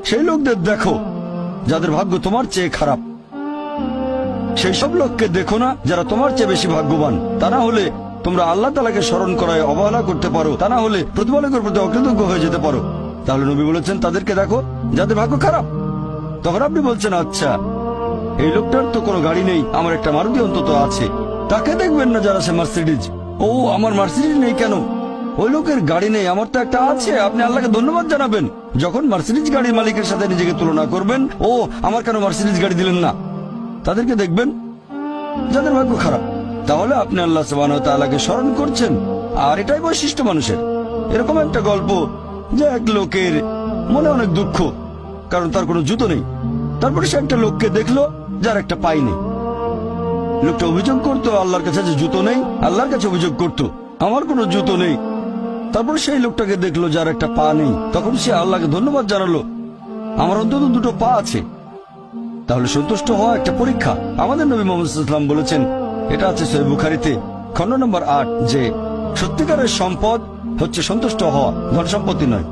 সেই লোকদের দেখো যাদের ভাগ্য তোমার চেয়ে খারাপ। সেই সব লোককে দেখো না যারা তোমার চেয়ে বেশি ভাগ্যবান। তা না হলে তোমরা আল্লাহ তাআলাকে স্মরণ করায় অবহেলা করতে পারো, তা না হলে প্রতিপালকের প্রতি অকৃতজ্ঞ হয়ে যেতে পারো। তাহলে নবী বলেছেন তাদেরকে দেখো যাদের ভাগ্য খারাপ। তখন আপনি বলছেন আচ্ছা এই লোকটার তো কোনো গাড়ি নেই, আমার একটা মারুতি অন্তত আছে। তাকে দেখবেন না যারা সে মার্সিডিজ। ও আমার মার্সিডিজ নেই কেন? ওই লোকের গাড়ি নেই, আমার তো একটা আছে। আপনি আল্লাহকে ধন্যবাদ জানাবেন। যখন মার্সিডিজ গাড়ির মালিকের সাথে নিজেকে তুলনা করবেন, ও আমার কেন মার্সিডিজ গাড়ি দিলেন না, তাদেরকে দেখবেন যাদের ভাগ্য খারাপ। তাহলে আপনি আল্লাহ সুবহানাহু ওয়া তাআলাকে স্মরণ করছেন। আর এটাই বৈশিষ্ট্য মানুষের। এরকম একটা গল্প যে এক লোকের মনে অনেক দুঃখ, কারণ তার কোনো জুতো নেই। তারপরে সে একটা লোককে দেখলো যার একটা পাই নেই। লোকটা অভিযোগ করতো আল্লাহর কাছে যে জুতো নেই, আল্লাহর কাছে অভিযোগ করতো আমার কোনো জুতো নেই। তারপর সেই লোকটাকে দেখলো যার একটা পা নেই। তখন সে আল্লাহকে ধন্যবাদ জানালো, আমার অন্তত দুটো পা আছে। তাহলে সন্তুষ্ট হওয়া একটা পরীক্ষা। আমাদের নবী মুহাম্মদ সাল্লাল্লাহু আলাইহি ওয়াসাল্লাম বলেছেন, এটা আছে সহিহ বুখারীতে খণ্ড নম্বর ৮, যে সত্যিকারের সম্পদ হচ্ছে সন্তুষ্ট হওয়া, ধন সম্পত্তি নয়।